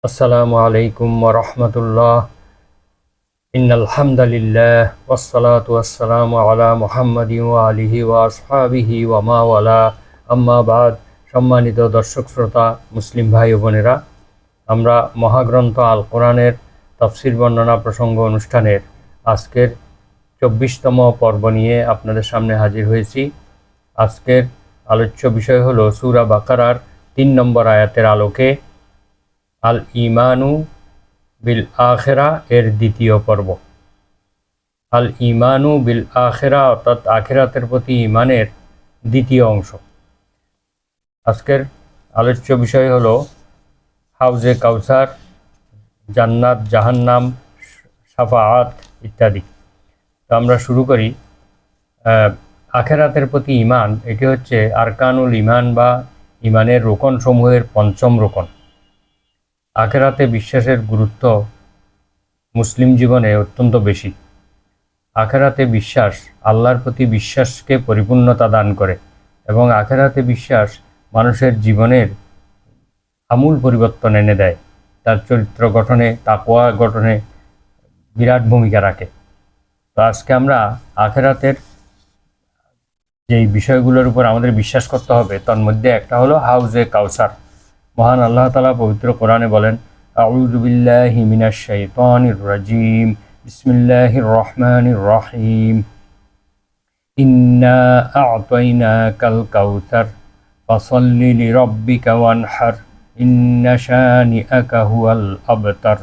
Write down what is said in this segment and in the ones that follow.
আসসালামু আলাইকুম ওয়া রাহমাতুল্লাহ। ইন্নাল হামদালিল্লাহ ওয়াসসালাতু ওয়াসসালামু আলা মুহাম্মাদিন ওয়া আলিহি ওয়া আসহাবিহি ওয়া মা ওয়ালা, আম্মা বাদ। সম্মানিত দর্শক শ্রোতা, মুসলিম ভাই ও বোনেরা, আমরা মহাগ্রন্থ আল কোরআনের তাফসির বর্ণনা প্রসঙ্গ অনুষ্ঠানের আজকের ২৪তম পর্ব নিয়ে আপনাদের সামনে হাজির হয়েছি। আজকের আলোচ্য বিষয় হলো সূরা বাকারার ৩ নম্বর আয়াতের আলোকে আল ইমানু বিল আখেরা এর দ্বিতীয় পর্ব। আল ইমানু বিল আখেরা অর্থাৎ আখেরাতের প্রতি ইমানের দ্বিতীয় অংশ। আজকের আলোচ্য বিষয় হলো হাউজে কাউসার, জান্নাত, জাহান্নাম, শাফাআত ইত্যাদি। তো আমরা শুরু করি। আখেরাতের প্রতি ইমান, এটি হচ্ছে আরকানুল ইমান বা ইমানের রোকনসমূহের পঞ্চম রোকন। আখেরাতে বিশ্বাসের গুরুত্ব মুসলিম জীবনে অত্যন্ত বেশি। আখেরাতে বিশ্বাস আল্লাহর প্রতি বিশ্বাসকে পরিপূর্ণতা দান করে এবং আখেরাতে বিশ্বাস মানুষের জীবনের আমূল পরিবর্তন এনে দেয়। তার চরিত্র গঠনে, তাকওয়া গঠনে বিরাট ভূমিকা রাখে। তো আজকে আমরা আখেরাতের যেই বিষয়গুলোর উপর আমাদের বিশ্বাস করতে হবে তার মধ্যে একটা হলো হাউজে কাউসার। মহান আল্লাহ তাআলা পবিত্র কোরআনে বলেন, আউযু বিল্লাহি মিনাশ শাইতানির রাজিম, বিসমিল্লাহির রহমানির রহিম, ইন্না আ'তাইনাকাল কাউসার ফাসাল্লি লিরাব্বিকা ওয়ানহার, ইন্না শানিআকা হুয়াল আবতার।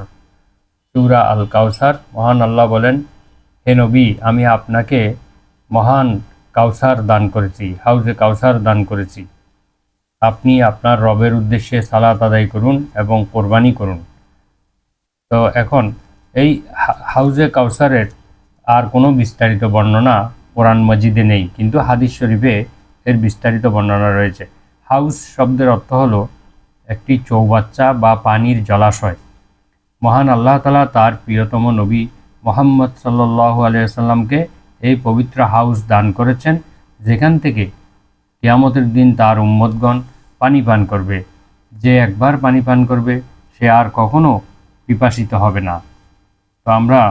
সূরা আল কাউসার। মহান আল্লাহ বলেন, হে নবী, আমি আপনাকে মহান কাউসার দান করেছি, হাউজে কাউসার দান করেছি। আপনি আপনার রবের উদ্দেশ্যে সালাত আদায় করুন এবং কোরবানি করুন। তো এখন এই হাউজে কাউসারের আর কোনো বিস্তারিত বর্ণনা কোরআন মাজিদে নেই, কিন্তু হাদিস শরীফে এর বিস্তারিত বর্ণনা রয়েছে। হাউস শব্দের অর্থ হলো একটি চৌবাচ্চা বা পানির জলাশয়। মহান আল্লাহ তাআলা তার প্রিয়তম নবী মুহাম্মদ সাল্লাল্লাহু আলাইহি ওয়াসাল্লামকে এই পবিত্র হাউস দান করেছেন, যেখান থেকে কিয়ামতের দিন তার উম্মতগণ পানি পান করবে। যে একবার পানি পান করবে সে আর কখনো পিপাসিত হবে না। তো আমরা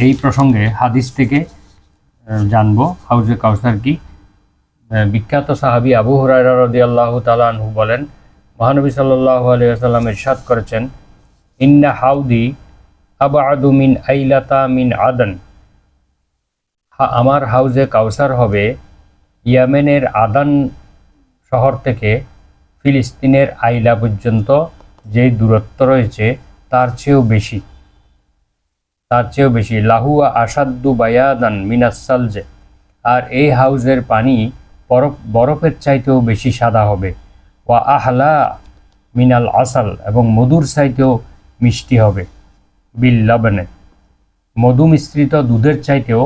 এই প্রসঙ্গে হাদিস থেকে জানব হাউজে কাউসার কি। বিখ্যাত সাহাবী আবু হুরায়রা রাদিয়াল্লাহু তাআলা আনহু বলেন, মহানবী সাল্লাল্লাহু আলাইহি ওয়াসাল্লাম ইরশাদ করেছেন, ইন্না হাউদি আবআদু মিন আইলাতা মিন আদন। আমার হাউজে কাউসার হবে ইয়েমেনের আদান শহর থেকে ফিলিস্তিনের আইলা পর্যন্ত যে দূরত্ব রয়েছে তার চেয়েও বেশি। লাহুয়া আসাদ্দু বায়াদান মিনাস সালজে। আর এই হাউজের পানি বরফের চাইতেও বেশি সাদা হবে। ওয়া আহলা মিনাল আসাল, এবং মধুর চাইতেও মিষ্টি হবে। বিল লবনে, মধু মিশ্রিত দুধের চাইতেও,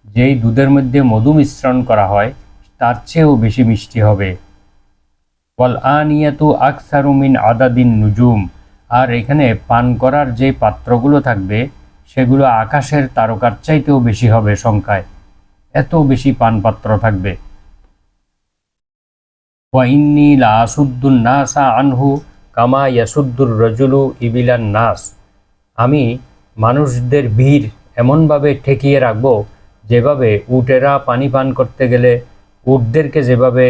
যেই দুধের মধ্যে মধু মিশ্রণ করা হয় তার চেয়েও বেশি মিষ্টি হবে। ওয়াল আনিয়াতু আকসারু মিন আদাদিন নুজুম। আর এখানে পান করার যে পাত্রগুলো থাকবে সেগুলো আকাশের তারকার চাইতেও বেশি হবে সংখ্যায়, এত বেশি পানপাত্র থাকবে। ওয়া ইন্নী লা আসুদ্দুন নাসা আনহু কামা ইয়াসুদ্দুর রাজুলু ইবিলান নাস। আমি মানুষদের ভিড় এমনভাবে ঠেকিয়ে রাখব যেভাবে উটেরা পানি পান করতে গেলে উটদেরকে যেভাবে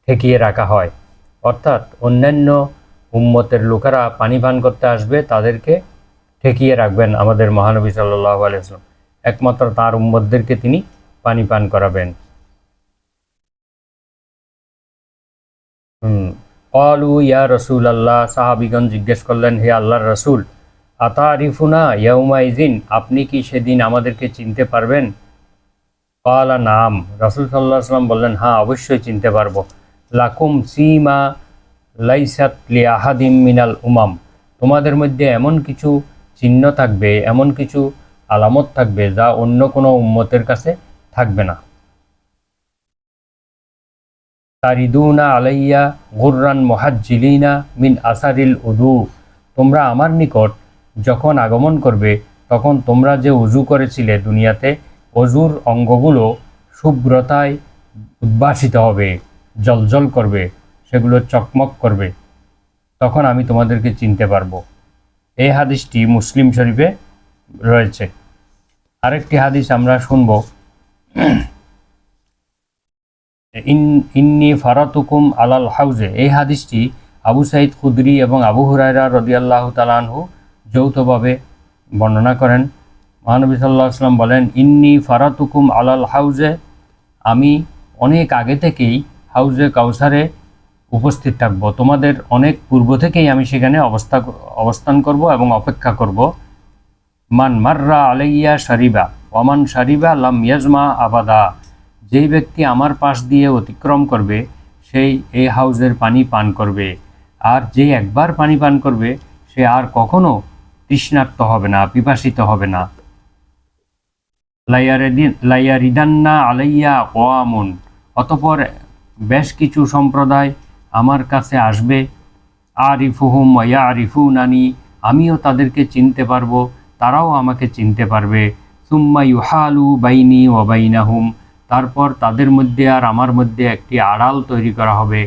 ঠেকিয়ে রাখা হয়। অর্থাৎ অন্যান্য উম্মতের লোকেরা পানি পান করতে আসবে, তাদেরকে ঠেকিয়ে রাখবেন আমাদের মহানবী সাল্লাল্লাহু আলাইহি ওয়াসাল্লাম। একমাত্র তার উম্মতদেরকে তিনি পানি পান করাবেন। ক্বালু ইয়া রাসূলাল্লাহ, সাহাবীগণ জিজ্ঞেস করলেন, হে আল্লাহর রাসূল, আতারিফুনা ইয়াউমাইযিন, আপনি কি সেদিন আমাদেরকে চিনতে পারবেন? ক্বালা নাম। রাসূল সাল্লাল্লাহু আলাইহি ওয়াসাল্লাম বললেন, হ্যাঁ, অবশ্যই চিনতে পারবো। লাকুম সীমা লাইসাত লিআহাদিম মিনাল উমাম। তোমাদের মধ্যে এমন কিছু চিহ্ন থাকবে, এমন কিছু আলামত থাকবে যা অন্য কোনো উম্মতের কাছে থাকবে না। তারিদুনা আলাইয়া গুররান মুহাজ্জিলিনা মিন আসারিল উদু। তোমরা আমার নিকট যখন আগমন করবে তখন তোমরা যে ওযু করেছিলে দুনিয়াতে, ওযুর অঙ্গগুলো শুভ্রতায় উদ্ভাসিত হবে, জলজল করবে, সেগুলো চকমক করবে। তখন আমি তোমাদেরকে চিনতে পারবো। এই হাদিসটি মুসলিম শরীফে রয়েছে। আরেকটি হাদিস আমরা শুনব, ইন্নি ফারাতুকুম আলাল হাউজে। এই হাদিসটি আবু সাঈদ খুদরি এবং আবু হুরায়রা রাদিয়াল্লাহু তাআলা আনহু যৌথভাবে বর্ণনা করেন। মহানবী সাল্লাল্লাহু আলাইহি ওয়াসাল্লাম বলেন, ইন্নি ফারাতুকুম আলাল হাউজে, আমি অনেক আগে থেকেই হাউজে কাউসারে উপস্থিত থাকব, তোমাদের অনেক পূর্ব থেকেই আমি সেখানে অবস্থান করব এবং অপেক্ষা করব। মান মাররা আলাইয়া শারিবা ওয়ামান শারিবা লাম ইয়াজমা আবাদা, যেই ব্যক্তি আমার পাশ দিয়ে অতিক্রম করবে সেই এই হাউজের পানি পান করবে, আর যে একবার পানি পান করবে সে আর কখনো তৃষ্ণার্ত হবে না, পিপাসিত হবে না। লাইয়ারিদান্না আলাইয়া কোয়ামুন, অতঃপর বেশ কিছু সম্প্রদায় আমার কাছে আসবে, আরিফুহুম ওয়া আরিফুনানি, আমিও তাদেরকে চিনতে পারবো, তারাও আমাকে চিনতে পারবে। সুম্মা ইউহালু বাইনি ওয়া বাইনাহুম, তারপর তাদের মধ্যে আর আমার মধ্যে একটি আড়াল তৈরি করা হবে,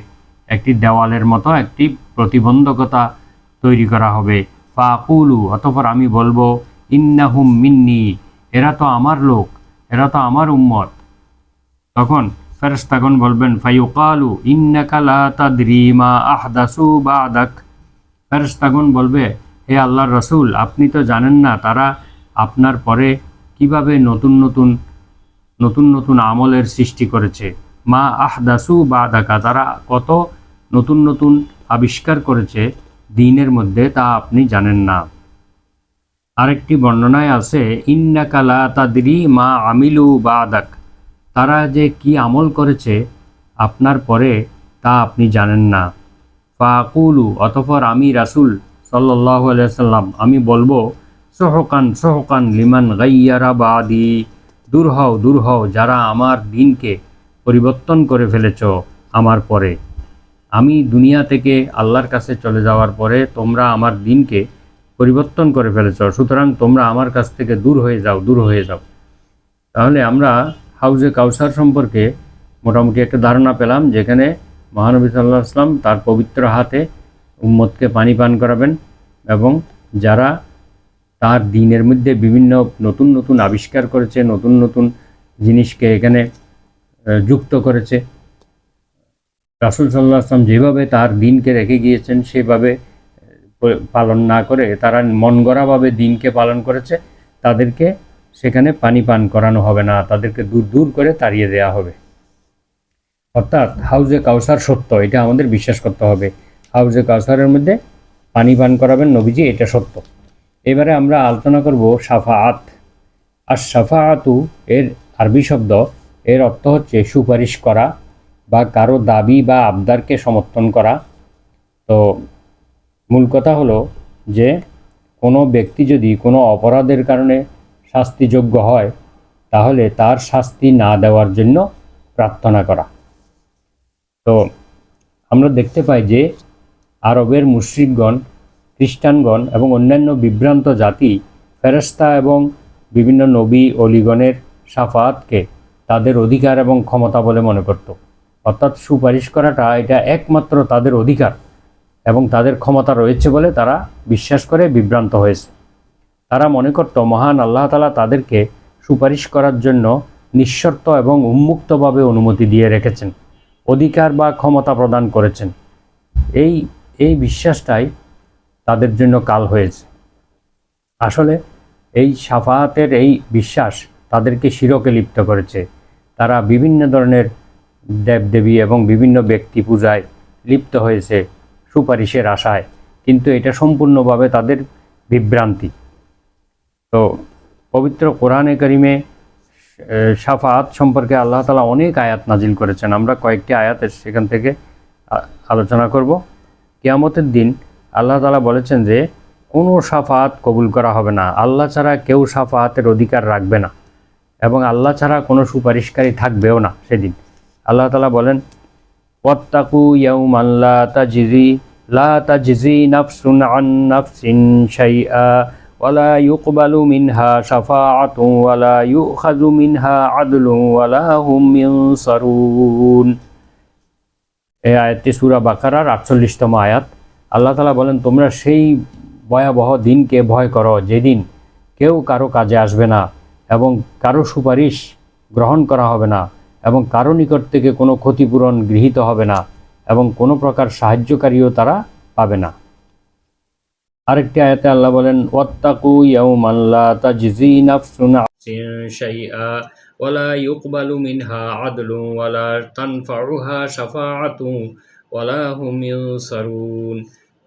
একটি দেওয়ালের মতো একটি প্রতিবন্ধকতা তৈরি করা হবে। ফাকুলু, অতঃপর আমি বলবো, ইন্নাহুম মিন্নি, এরা তো আমার লোক, এরা তো আমার উম্মত। তখন ফেরেশতাগণ বলবেন, ফায়ুকালু ইন্নাকা লা তাদরি মা আহদাসু বাদাক, ফেরেশতাগণ বলবে, হে আল্লাহর রাসূল, আপনি তো জানেন না তারা আপনার পরে কিভাবে নতুন নতুন আমলের সৃষ্টি করেছে। মা আহদাসু বাদাকা, তারা কত নতুন নতুন আবিষ্কার করেছে দ্বীনের মধ্যে, তা আপনি জানেন না। আরেকটি বর্ণনায় আছে, ইন্নাকা লা তাদরি মা আমিলু বাদাক, তারা যে কি আমল করেছে আপনার পরে তা আপনি জানেন না। ফাকুলু, অতঃপর আমি রাসূল সাল্লাল্লাহু আলাইহি ওয়াসাল্লাম আমি বলবো, সোহকান লিমান গাইয়ারা বাদি, দূর হও যারা আমার দিনকে পরিবর্তন করে ফেলেছ আমার পরে। আমি দুনিয়া থেকে আল্লাহর কাছে চলে যাওয়ার পরে তোমরা আমার দিনকে পরিবর্তন করে ফেলেছ, সুতরাং তোমরা আমার কাছ থেকে দূর হয়ে যাও। তাহলে আমরা হাউজে কাউসার সম্পর্কে মোটামুটি একটা ধারণা পেলাম, যেখানে মহানবী সাল্লাল্লাহু আলাইহি ওয়াসাল্লাম তার পবিত্র হাতে উম্মতকে পানি পান করাবেন, এবং যারা তার দ্বীনের মধ্যে বিভিন্ন নতুন আবিষ্কার করেছে, নতুন জিনিসকে এখানে যুক্ত করেছে, রাসূল সাল্লাল্লাহু আলাইহি ওয়াসাল্লাম যেভাবে তার দ্বীনকে রেখে গিয়েছেন সেভাবে পালন না করে তারা মন গড়াভাবে দ্বীনকে পালন করেছে, তাদেরকে সেখানে পানি পান করানো হবে না, তাদেরকে দূর করে তাড়িয়ে দেওয়া হবে। অর্থাৎ হাউজে কাউসার সত্য, এটা আমাদের বিশ্বাস করতে হবে। হাউজে কাউসারের মধ্যে পানি পান করাবেন নবীজি, এটা সত্য। এবারে আমরা আলোচনা করব শাফাআত। আর শাফাআতু এর আরবি শব্দ, এর অর্থ হচ্ছে সুপারিশ করা বা কারো দাবি বা আবদারকে সমর্থন করা। তো মূল কথা হলো যে কোনো ব্যক্তি যদি কোনো অপরাধের কারণে শাস্তিযোগ্য হয়, তাহলে তার শাস্তি না দেওয়ার জন্য প্রার্থনা করা। তো আমরা দেখতে পাই যে আরবের মুশরিকগণ, খ্রিস্টানগণ এবং অন্যান্য বিভ্রান্ত জাতি ফেরেশতা এবং বিভিন্ন নবী অলিগণের শাফাআতকে তাদের অধিকার এবং ক্ষমতা বলে মনে করত। অর্থাৎ সুপারিশ করাটা এটা একমাত্র তাদের অধিকার এবং তাদের ক্ষমতা রয়েছে বলে তারা বিশ্বাস করে বিভ্রান্ত হয়েছে। তারা মনে করত মহান আল্লাহ তাআলা তাদেরকে সুপারিশ করার জন্য নিঃশর্ত এবং উন্মুক্তভাবে অনুমতি দিয়ে রেখেছেন, অধিকার বা ক্ষমতা প্রদান করেছেন। এই বিশ্বাসটাই তাদের জন্য কাল হয়েছে। আসলে এই শাফাআতের এই বিশ্বাস তাদেরকে শিরকে লিপ্ত করেছে। তারা বিভিন্ন ধরনের দেবদেবী এবং বিভিন্ন ব্যক্তি পূজায় লিপ্ত হয়েছে সুপারিশের আশায়, কিন্তু এটা সম্পূর্ণভাবে তাদের বিভ্রান্তি। তো পবিত্র কোরআনে কারিমে শাফাআত সম্পর্কে আল্লাহ তাআলা অনেক আয়াত নাজিল করেছেন। আমরা কয়েকটি আয়াতের সেখান থেকে আলোচনা করব। কিয়ামতের দিন আল্লাহ তাআলা বলেছেন যে কোনো শাফাআত কবুল করা হবে না, আল্লাহ ছাড়া কেউ শাফাআতের অধিকার রাখবে না এবং আল্লাহ ছাড়া কোনো সুপারিশকারী থাকবেও না সেদিন। আল্লাহ তাআলা বলেন, ওয়াত্তাকু ইয়াউমান লা তাজজি নাফসুন আন নাফসিন শাইআ ওয়ালা ইউকবালু মিনহা শাফাআতুন ওয়ালা ইউখাযু মিনহা আদলুন ওয়ালা হুম ইনসারুন। এই আয়াতটি সূরা বাকারার 48তম আয়াত। আল্লাহ তাআলা বলেন, তোমরা সেই ভয়াবহ দিনকে ভয় করো যেদিন কেউ কারো কাজে আসবে না এবং কারো সুপারিশ গ্রহণ করা হবে না এবং কারো নিকট থেকে কোনো ক্ষতিপূরণ গৃহীত হবে না এবং কোনো প্রকার সাহায্যকারীও তারা পাবে না। আরেকটি আয়াতে আল্লাহ বলেন, ওয়াত্তাকু ইয়াওমান লা তাজজি নাফসুন আন শাইআ ওয়ালা ইউকবালু মিনহা আদলুন ওয়ালা তানফাউহা শাফাআতুন ওয়ালা হুম ইউনসারুন।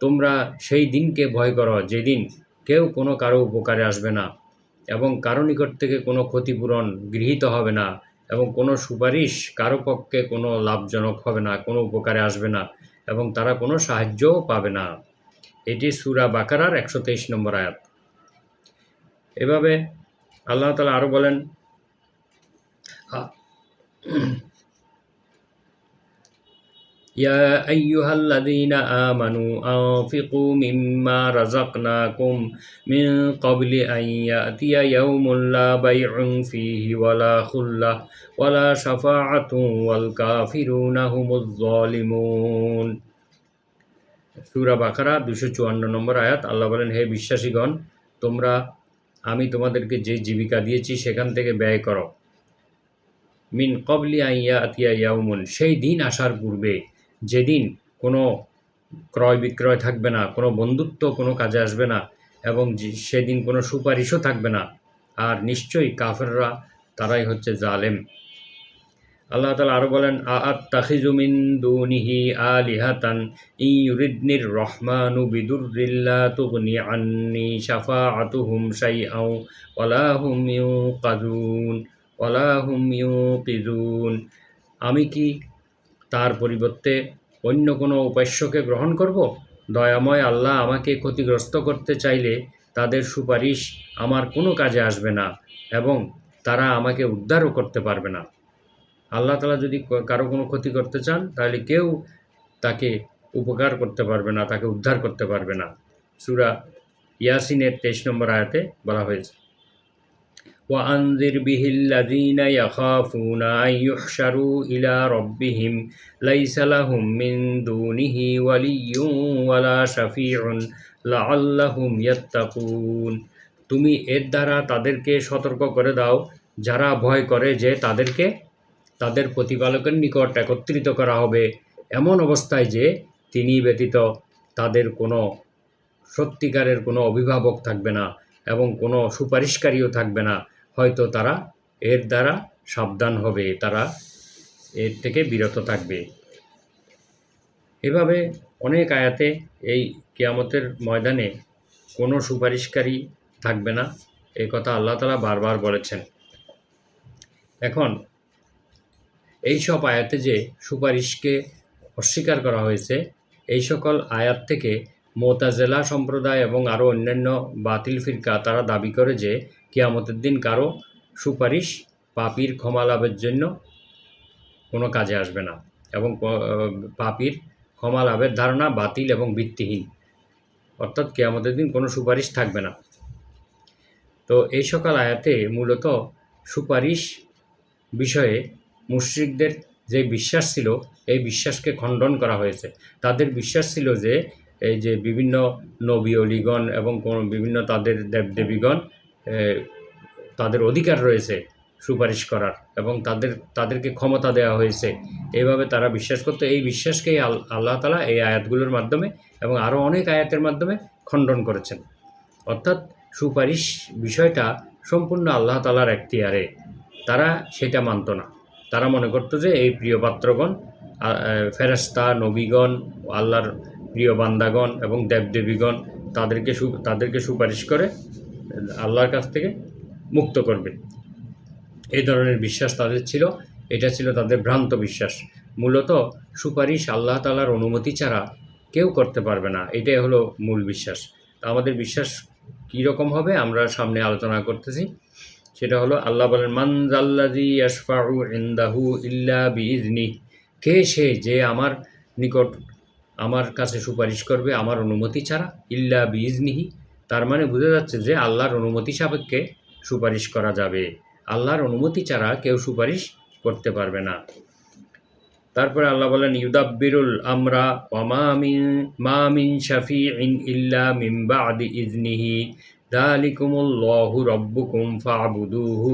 তোমরা সেই দিনকে ভয় করো যেদিন কেউ কোনো কারো উপকারে আসবে না এবং কারো নিকট থেকে কোনো ক্ষতিপূরণ গৃহীত হবে না এবং কোনো সুপারিশ কারো পক্ষে কোনো লাভজনক হবে না, কোনো উপকারে আসবে না এবং তারা কোনো সাহায্যও পাবে না। এটি সূরা বাকারার 123 নম্বর আয়াত। এভাবে আল্লাহ তাআলা আরও বলেন, ইয়া আইয়ুহাল্লাযীনা আমানু আনফিকু মিম্মা রাযাকনাকুম মিন ক্বাবলি আন ইয়াতিয়া ইয়াউমুন লা বাইউন ফীহি ওয়ালা খুল্লাহ ওয়ালা শাফাআতুন ওয়াল কাফিরুনা হুমুজ যালিমুন। সূরা বাকারা 254 নম্বর আয়াত। আল্লাহ বলেন, হে বিশ্বাসীগণ, তোমরা আমি তোমাদেরকে যে জীবিকা দিয়েছি সেখান থেকে ব্যয় করো। মিন ক্বাবলি আন ইয়াতিয়া ইয়াউমুন, সেই দিন আসার পূর্বে যেদিন কোনো ক্রয় বিক্রয় থাকবে না, কোনো বন্ধুত্ব কোনো কাজে আসবে না এবং সেদিন কোনো সুপারিশও থাকবে না। আর নিশ্চয়ই কাফেররা তারাই হচ্ছে জালেম। আল্লাহ তাআলা আরও বলেন, আত্তাখিযু মিন দুনিহি আলিহাতান ইন ইউরিদনির রহমানু বিদুররিন লা তুগনি আন্নি শাফাআতুহুম শাইআন ওয়ালা হুম ইউনকিযুন। আমি কি তার পরিবর্তে অন্য কোনো উপাস্যকে গ্রহণ করব? দয়াময় আল্লাহ আমাকে ক্ষতিগ্রস্ত করতে চাইলে তাদের সুপারিশ আমার কোনো কাজে আসবে না এবং তারা আমাকে উদ্ধারও করতে পারবে না। আল্লাহ তাআলা যদি কারো কোনো ক্ষতি করতে চান তাহলে কেউ তাকে উপকার করতে পারবে না, তাকে উদ্ধার করতে পারবে না। সূরা ইয়াসিনের 23 নম্বর আয়াতে বলা হয়েছে, ওয়াআনযির বিহিল্লাযীনা ইয়াখাফুনা আন ইউহশারু ইলা রাব্বিহিম লাইসা লাহুম মিন দুনিহি ওয়ালিয়্যুন ওয়ালা শাফীউন লাআল্লাহুম ইয়াত্তাকুন। তুমি এর দ্বারা তাদেরকে সতর্ক করে দাও যারা ভয় করে যে তাদেরকে তাদের প্রতিপালকের নিকট একত্রিত করা হবে এমন অবস্থায় যে তিনি ব্যতীত তাদের কোনো সত্যিকারের কোনো অভিভাবক থাকবে না এবং কোনো সুপারিশকারীও থাকবে না। হয়তো তারা এর দ্বারা সাবধান হবে, তারা এর থেকে বিরত থাকবে। এভাবে অনেক আয়াতে এই কিয়ামতের ময়দানে কোনো সুপারিশকারী থাকবে না, এই কথা আল্লাহ তাআলা বারবার বলেছেন। এখন এই সব আয়াতে যে সুপারিশকে অস্বীকার করা হয়েছে, এই সকল আয়াত থেকে মুতাজিলা সম্প্রদায় এবং আরও অন্যান্য বাতিল ফিরকা তারা দাবি করে যে কিয়ামতের দিন কারো সুপারিশ পাপীর ক্ষমা লাভের জন্য কোনো কাজে আসবে না এবং পাপীর ক্ষমা লাভের ধারণা বাতিল এবং ভিত্তিহীন, অর্থাৎ কিয়ামতের দিন কোনো সুপারিশ থাকবে না। তো এই সকল আয়াতে মূলত সুপারিশ বিষয়ে মুশরিকদের যে বিশ্বাস ছিল এই বিশ্বাসকে খণ্ডন করা হয়েছে। তাদের বিশ্বাস ছিল যে এই যে বিভিন্ন নবী অলিগণ এবং বিভিন্ন তাদের দেবদেবীগণ তাদের অধিকার রয়েছে সুপারিশ করার এবং তাদেরকে ক্ষমতা দেওয়া হয়েছে, এইভাবে তারা বিশ্বাস করতো। এই বিশ্বাসকেই আল্লাহ তাআলা এই আয়াতগুলোর মাধ্যমে এবং আরও অনেক আয়াতের মাধ্যমে খণ্ডন করেছেন। অর্থাৎ সুপারিশ বিষয়টা সম্পূর্ণ আল্লাহ তাআলার এখতিয়ারে, তারা সেটা মানত না। তারা মনে করতো যে এই প্রিয় পাত্রগণ ফেরেশতা, নবীগণ, আল্লাহর প্রিয় বান্দাগণ এবং দেবদেবীগণ তাদেরকে সুপারিশ করে আল্লাহর কাছ থেকে মুক্ত করবে, এই ধরনের বিশ্বাস তাদের ছিল। এটা ছিল তাদের ভ্রান্ত বিশ্বাস। মূলত সুপারিশ আল্লাহ তাআলার অনুমতি ছাড়া কেউ করতে পারবে না, এটাই হলো মূল বিশ্বাস। আমাদের বিশ্বাস কী রকম হবে আমরা সামনে আলোচনা করতেছি। সেটা হলো, আল্লাহ বলেন, মান যাল্লাযী ইয়াশফাউ ইনদাহু ইল্লা বিইজনিহি, কে সে যে আমার নিকট আমার কাছে সুপারিশ করবে আমার অনুমতি ছাড়া, ইল্লা বিইজনিহি, তার মানে বোঝা যাচ্ছে যে আল্লাহর অনুমতি সাপেক্ষে সুপারিশ করা যাবে। আল্লাহর অনুমতি ছাড়া কেউ সুপারিশ করতে পারবে না। তারপরে আল্লাহ বলেন ইউদাব্বিরুল আমরা ওয়া মা মিন শাফিইন ইল্লা মিন বাদি ইজনিহি যালিকুমুল্লাহু রাব্বুকুম ফা'বুদুহু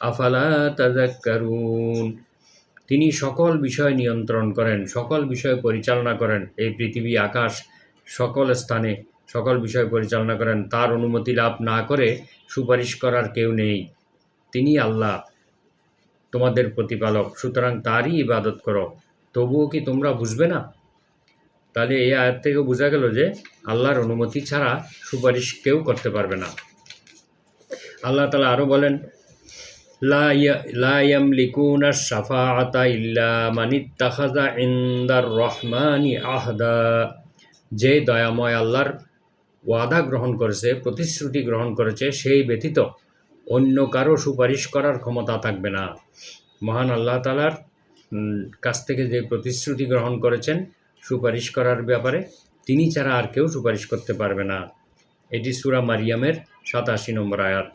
আফালা তাযাক্কারুন। তিনি সকল বিষয় নিয়ন্ত্রণ করেন, সকল বিষয় পরিচালনা করেন, এই পৃথিবী আকাশ সকল স্থানে সকল বিষয় পরিচালনা করেন। তার অনুমতি লাভ না করে সুপারিশ করার কেউ নেই। তিনি আল্লাহ তোমাদের প্রতিপালক, সুতরাং তারই ইবাদত করো। তবুও কি তোমরা বুঝবে না? তাহলে এই আয়াত থেকে বোঝা গেল যে আল্লাহর অনুমতি ছাড়া সুপারিশ কেউ করতে পারবে না। আল্লাহ তাআলা আরও বলেন লা ইয়ামলিকুনা শাফাআতা ইল্লা মান ইত্তাখাযা ইনদার রহমানি আহদা। যে দয়াময় আল্লাহর ওয়াদা গ্রহণ করেছে, প্রতিশ্রুতি গ্রহণ করেছে, সেই ব্যতীত অন্য কারো সুপারিশ করার ক্ষমতা থাকবে না। মহান আল্লাহ তাআলার কাছ থেকে যে প্রতিশ্রুতি গ্রহণ করেছেন সুপারিশ করার ব্যাপারে, তিনি ছাড়া আর কেউ সুপারিশ করতে পারবে না। এটি সূরা মারিয়ামের 87 নম্বর আয়াত।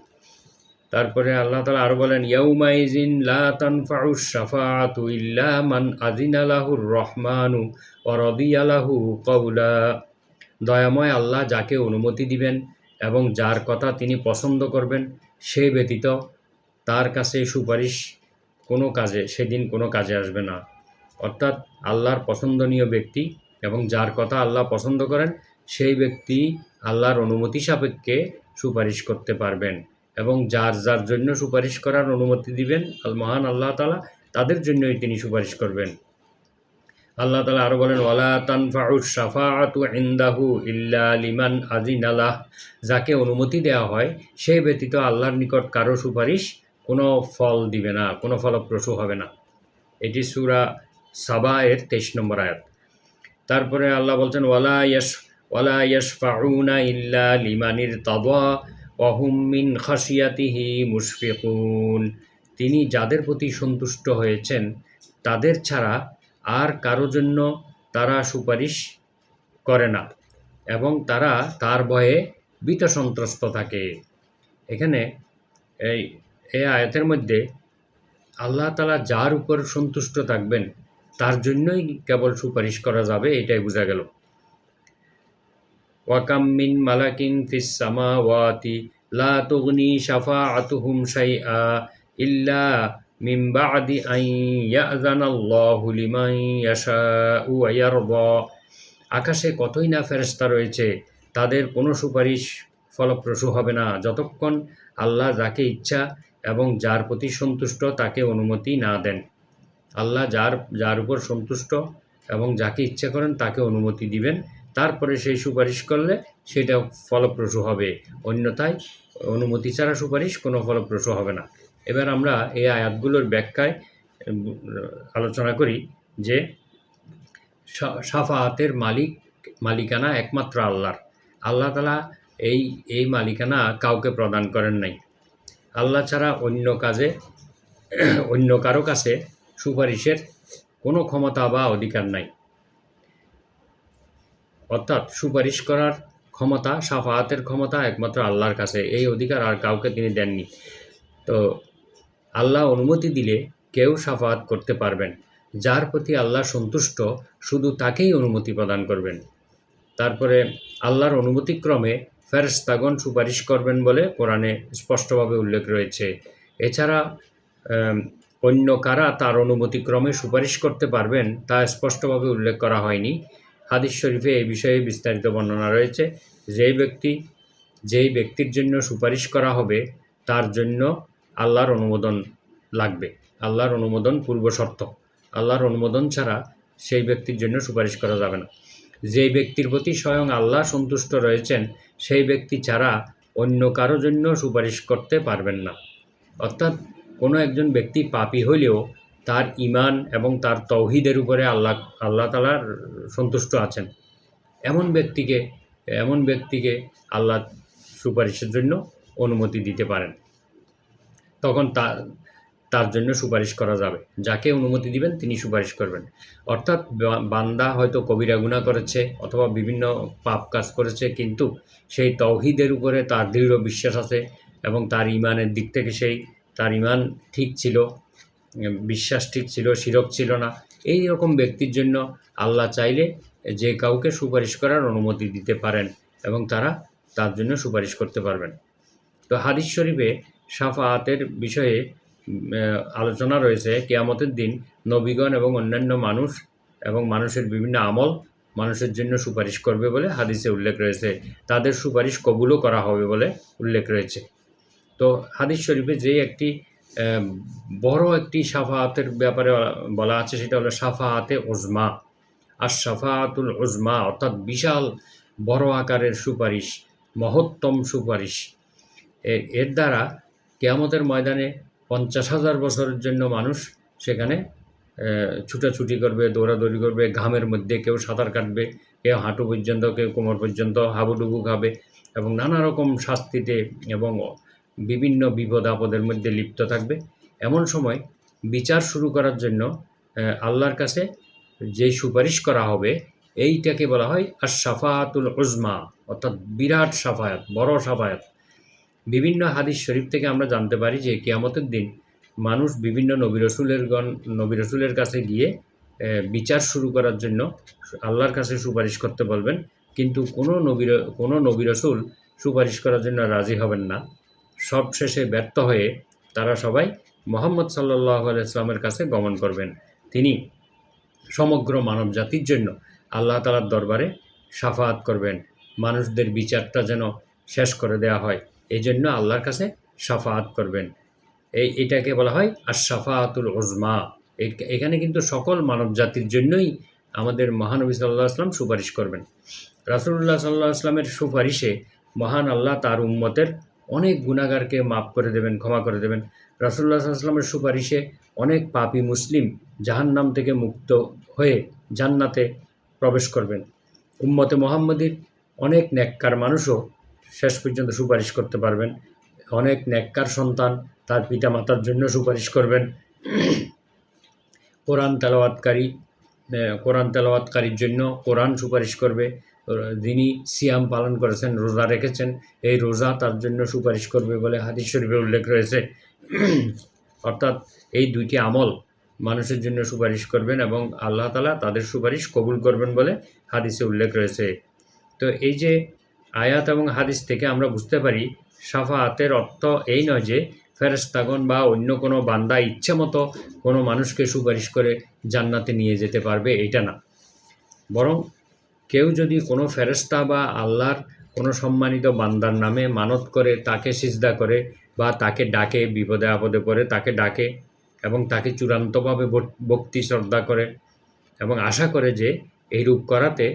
তারপরে আল্লাহ তাআলা আরও বলেন ইয়াউমাইজিন লা তানফাউশ শাফাআতু ইল্লা মান আযিনা লাহুর রহমানু ওয়া রাদিয়া লাহু কাওলা। দয়াময় আল্লাহ যাকে অনুমতি দিবেন এবং যার কথা তিনি পছন্দ করবেন, সে ব্যতীত তার কাছে সুপারিশ সেদিন কোনো কাজে আসবে না। অর্থাৎ আল্লাহর পছন্দনীয় ব্যক্তি এবং যার কথা আল্লাহ পছন্দ করেন, সেই ব্যক্তি আল্লাহর অনুমতি সাপেক্ষে সুপারিশ করতে পারবেন এবং যার যার জন্য সুপারিশ করার অনুমতি দিবেন মহান আল্লাহ তাআলা, তাদের জন্যই তিনি সুপারিশ করবেন। আল্লাহ তাআলা আরও বলেন ওয়ালা তানফাউশ শাফাআতু ইনদাহু ইল্লা লিমান আযিনা লাহ। যাকে অনুমতি দেওয়া হয় সেই ব্যতীত আল্লাহর নিকট কারো সুপারিশ কোনো ফল দিবে না, কোনো ফলপ্রসূ হবে না। এটি সূরা সাবা এর 23 নম্বর আয়াত। তারপরে আল্লাহ বলছেন ওয়ালা ইয়াশফাউনা ইল্লা লিমান ইরতাদা ওয়া হুম মিন খাশিয়াতিহি মুশফিকুন। তিনি যাদের প্রতি সন্তুষ্ট হয়েছেন তাদের ছাড়া আর কারো জন্য তারা সুপারিশ করে না এবং তারা তার ভয়ে ভীতসন্ত্রস্ত থাকে। এখানে এই আয়াতের মধ্যে আল্লাহ তাআলা যার উপর সন্তুষ্ট থাকবেন তার জন্যই কেবল সুপারিশ করা যাবে, এটাই বোঝা গেল। ওয়াকাম মিন মালাকিন ফিস সামাওয়াতি লা তুগনি শাফাআতুহুম শাইআ ইল্লা মিন বা'দি আন ইয়াযানাল্লাহু লিমান ইয়াশাউ ওয়া ইয়ারদা। আকাশে কতই না ফেরেশতা রয়েছে, তাদের কোনো সুপারিশ ফলপ্রসূ হবে না যতক্ষণ আল্লাহ যাকে ইচ্ছা এবং যার প্রতি সন্তুষ্ট তাকে অনুমতি না দেন। আল্লাহ যার উপর সন্তুষ্ট এবং যাকে ইচ্ছা করেন তাকে অনুমতি দিবেন, তারপরে সেই সুপারিশ করলে সেটা ফলপ্রসূ হবে, অন্যথায় অনুমতি ছাড়া সুপারিশ কোনো ফলপ্রসূ হবে না। এবার আমরা এই আয়াতগুলোর ব্যাখ্যায় আলোচনা করি যে শাফাআতের মালিকানা একমাত্র আল্লাহর। আল্লাহ তাআলা এই মালিকানা কাউকে প্রদান করেন নাই। আল্লাহ ছাড়া অন্য কারো কাছে সুপারিশের কোনো ক্ষমতা বা অধিকার নাই। অর্থাৎ সুপারিশ করার ক্ষমতা, শাফাআতের ক্ষমতা একমাত্র আল্লাহর কাছে, এই অধিকার আর কাউকে তিনি দেননি। তো আল্লাহ অনুমতি দিলে কেউ শাফাআত করতে পারবেন, যার প্রতি আল্লাহ সন্তুষ্ট শুধু তাকেই অনুমতি প্রদান করবেন। তারপরে আল্লাহর অনুমতিক্রমে ফেরেশতাগণ সুপারিশ করবেন বলে কোরআনে স্পষ্টভাবে উল্লেখ রয়েছে। এছাড়া অন্য কারা তার অনুমতিক্রমে সুপারিশ করতে পারবেন তা স্পষ্টভাবে উল্লেখ করা হয়নি। হাদিস শরীফে এই বিষয়ে বিস্তারিত বর্ণনা রয়েছে। যেই ব্যক্তির জন্য সুপারিশ করা হবে তার জন্য আল্লাহর অনুমোদন লাগবে। আল্লাহর অনুমোদন পূর্ব শর্ত। আল্লাহর অনুমোদন ছাড়া সেই ব্যক্তির জন্য সুপারিশ করা যাবে না। যেই ব্যক্তির প্রতি স্বয়ং আল্লাহ সন্তুষ্ট রয়েছেন সেই ব্যক্তি ছাড়া অন্য কারো জন্য সুপারিশ করতে পারবেন না। অর্থাৎ কোনো একজন ব্যক্তি পাপী হইলেও তার ঈমান এবং তার তাওহীদের উপরে আল্লাহ তাআলা সন্তুষ্ট আছেন, এমন ব্যক্তিকে আল্লাহ সুপারিশের জন্য অনুমতি দিতে পারেন। তখন তার জন্য সুপারিশ করা যাবে, যাকে অনুমতি দিবেন তিনি সুপারিশ করবেন। অর্থাৎ বান্দা হয়তো কবিরা গুনাহ করেছে অথবা বিভিন্ন পাপ কাজ করেছে, কিন্তু সেই তাওহীদের উপরে তার দৃঢ় বিশ্বাস আছে এবং তার ঈমানের দিক থেকে তার ঈমান ঠিক ছিল, বিশ্বাস ঠিক ছিল, শিরক ছিল না, এই রকম ব্যক্তির জন্য আল্লাহ চাইলে যে কাউকে সুপারিশ করার অনুমতি দিতে পারেন এবং তারা তার জন্য সুপারিশ করতে পারবেন। তো হাদিস শরীফে শাফাআতের বিষয়ে আলোচনা রয়েছে। কিয়ামতের দিন নবীগণ এবং অন্যান্য মানুষ এবং মানুষের বিভিন্ন আমল মানুষের জন্য সুপারিশ করবে বলে হাদিসে উল্লেখ রয়েছে। তাদের সুপারিশ কবুলও করা হবে বলে উল্লেখ রয়েছে। তো হাদিস শরীফে যে একটি বড় একটি শাফাআতের ব্যাপারে বলা আছে, সেটা হলো শাফাআতে উজমা। আর শাফাআতুল উজমা অর্থাৎ বিশাল বড় আকারের সুপারিশ, মহত্তম সুপারিশ। এর দ্বারা কিয়ামতের ময়দানে 50,000 বছরের জন্য মানুষ সেখানে ছুটাছুটি করবে, দৌড়াদৌড়ি করবে, ঘামের মধ্যে কেউ সাঁতার কাটবে, কেউ হাঁটু পর্যন্ত, কেউ কোমর পর্যন্ত হাবুডুবু খাবে এবং নানা রকম শাস্তিতে এবং বিভিন্ন বিপদ আপদের মধ্যে লিপ্ত থাকবে। এমন সময় বিচার শুরু করার জন্য আল্লাহর কাছে যে সুপারিশ করা হবে এইটাকে বলা হয় আশ-শাফাআতুল উজমা, অর্থাৎ বিরাট শাফায়াত, বড় শাফায়াত। বিভিন্ন হাদিস শরীফ থেকে আমরা জানতে পারি যে কিয়ামতের দিন মানুষ বিভিন্ন নবী রসুলের কাছে গিয়ে বিচার শুরু করার জন্য আল্লাহর কাছে সুপারিশ করতে বলবেন, কিন্তু কোনো নবী রসুল সুপারিশ করার জন্য রাজি হবেন না। সবশেষে ব্যর্থ হয়ে তারা সবাই মুহাম্মদ সাল্লাল্লাহু আলাইহি ওয়াসাল্লামের কাছে গমন করবেন। তিনি সমগ্র মানব জাতির জন্য আল্লাহ তাআলার দরবারে শাফাআত করবেন, মানুষদের বিচারটা যেন শেষ করে দেওয়া হয়, এই জন্য আল্লাহর কাছে শাফাআত করবেন। এটাকে বলা হয় আশ-শাফাআতুল উজমা। এখানে কিন্তু সকল মানব জাতির জন্যই আমাদের মহানবী সাল্লাল্লাহু আলাইহি ওয়াসাল্লাম সুপারিশ করবেন। রাসূলুল্লাহ সাল্লাল্লাহু আলাইহি ওয়াসাল্লামের সুপারিশে মহান আল্লাহ তার উম্মতের অনেক গুনাহগারকে মাফ করে দেবেন, ক্ষমা করে দেবেন। রাসূলুল্লাহ সাল্লাল্লাহু আলাইহি ওয়াসাল্লামের সুপারিশে অনেক পাপী মুসলিম জাহান্নাম থেকে মুক্ত হয়ে জান্নাতে প্রবেশ করবেন। উম্মতে মুহাম্মাদির অনেক নেককার মানুষও শেষ পর্যন্ত সুপারিশ করতে পারবেন। অনেক নেককার সন্তান তার পিতামাতার জন্য সুপারিশ করবেন। কোরআন তেলাওয়াতকারীর জন্য কোরআন সুপারিশ করবে। যিনি সিয়াম পালন করেছেন, রোজা রেখেছেন, এই রোজা তার জন্য সুপারিশ করবে বলে হাদিস শরীফে উল্লেখ রয়েছে। অর্থাৎ এই দুইটি আমল মানুষের জন্য সুপারিশ করবেন এবং আল্লাহ তাআলা তাদের সুপারিশ কবুল করবেন বলে হাদিসে উল্লেখ রয়েছে। তো এই যে আয়াত এবং হাদিস থেকে আমরা বুঝতে পারি শাফাআতের অর্থ এই নয় যে ফেরেশতাগণ বা অন্য কোনো বান্দা ইচ্ছে মতো কোনো মানুষকে সুপারিশ করে জান্নাতে নিয়ে যেতে পারবে, এটা না। বরং কেউ যদি কোনো ফেরেশতা বা আল্লাহর কোনো সম্মানিত বান্দার নামে মানত করে, তাকে সিজদা করে বা তাকে ডাকে, বিপদে আপদে পড়ে তাকে ডাকে এবং তাকে চূড়ান্তভাবে ভক্তি শ্রদ্ধা করে এবং আশা করে যে এইরূপ করাতে